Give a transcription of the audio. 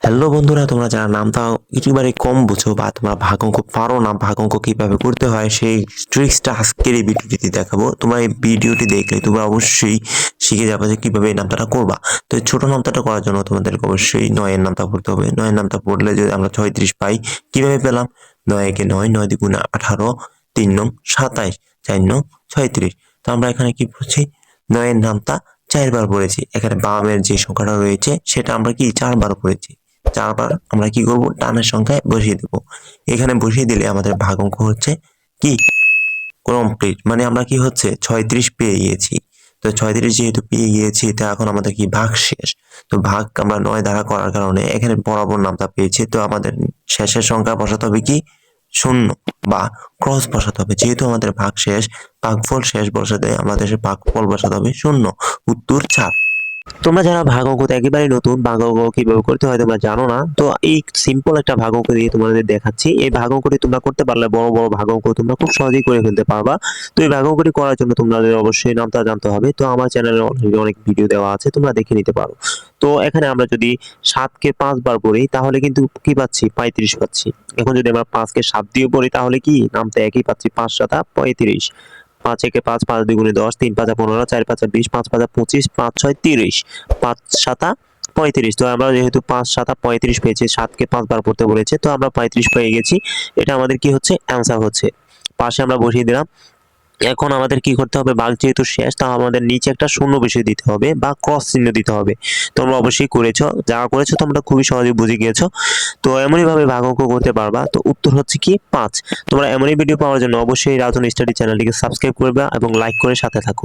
Hello বন্ধুরা, তোমরা যারা নামটা একেবারে কম বুঝো বা তোমরা ভাগ অঙ্ক পারো না, ভাগ অঙ্ক কিভাবে করতে হয় সেই ট্রিক্সটা আজকের এই ভিডিওটিতে দেখাবো। তোমরা এই ভিডিওটি দেখলে তোমরা অবশ্যই শিখে যাবে যে কিভাবে এই নামটা করবা। তো এই ছোট নামটা করার জন্য তোমাদেরকে অবশ্যই 9 এর নামটা পড়তে হবে। 9 এর নামটা পড়লে যদি আমরা 36 পাই, কিভাবে পেলাম? 9 একে 9, 9 দ্বিগুণে 18, 3 নং 27, 4 নং 36। তো আমরা এখানে কি পড়ছি? 9 এর নামটা 4 বার পড়েছি। এখানে বামের যে সংখ্যাটা রয়েছে সেটা আমরা কি 4 বার পড়েছি। 4 বার আমরা কি করব? টানের সংখ্যায় বসিয়ে দেব। এখানে বসিয়ে দিলে আমাদের ভাগ অঙ্ক হচ্ছে কি কমপ্লিট, মানে আমরা কি হচ্ছে 36 পেয়ে গিয়েছি। তো 36 যেহেতু পেয়ে গিয়েছি, তা এখন আমাদের কি ভাগ শেষ। তো ভাগ আমরা 9 দ্বারা করার কারণে এখানে বরাবর নামটা পেয়েছি। তো আমাদের শেষের সংখ্যা বসাতে হবে কি 0 বা ক্রস বসাতে হবে। যেহেতু আমাদের ভাগ শেষ, ভাগফল শেষ বসাতে আমাদের ভাগফল বসাতে হবে 0। উত্তর 4। তোমরা যারা ভাগ অঙ্কতে একেবারে নতুন, ভাগ অঙ্ক কিভাবে করতে হয় তোমরা জানো না, তো এই সিম্পল একটা ভাগ অঙ্ক দিয়ে তোমাদের দেখাচ্ছি। এই ভাগ অঙ্কটি তোমরা করতে পারলে বড় বড় ভাগ অঙ্ক তোমরা খুব সহজেই করে ফেলতে পারবা। তো এই ভাগ অঙ্কটি করার জন্য তোমাদের অবশ্যই নামটা জানতে হবে। তো আমার চ্যানেলে অলরেডি অনেক ভিডিও দেওয়া আছে, তোমরা দেখে নিতে পারো। তো এখানে আমরা যদি 7 কে 5 বার পড়ি তাহলে কিন্তু কি পাচ্ছি? 35 পাচ্ছি। এখন যদি আমরা 5 কে 7 দিয়ে পড়ি তাহলে কি নামটা একই পাচ্ছি, 5 7 35। 5 একে 5, 5 দুগুণে 10, 3 5 15, 4 5 20, 5 5 25, 5 6 30, 5 7 35। তো আমরা যেহেতু 5 7 35 পেয়েছি, 7 কে 5 বার পড়তে বলেছে, তো আমরা 35 পেয়ে গেছি। এটা আমাদের কি হচ্ছে? অ্যান্সার হচ্ছে। পাশে আমরা বসিয়ে দিলাম। এখন আমাদের কি করতে হবে? ভাগ যেহেতু শেষ, তা আমাদের নিচে একটা শূন্য বসিয়ে দিতে হবে বা ক্রস চিহ্ন দিতে হবে। তোমরা অবশ্যই করেছো, যারা করেছো তোমরা খুবই সহজে বুঝে গিয়েছো। তো এমনই ভাবে ভাগ অঙ্ক করতে পারবা। তো উত্তর হচ্ছে কি 5। তোমরা এমনই ভিডিও পাওয়ার জন্য অবশ্যই রাজন স্টাডি চ্যানেলটিকে সাবস্ক্রাইব করবে এবং লাইক করে সাথে থাকো।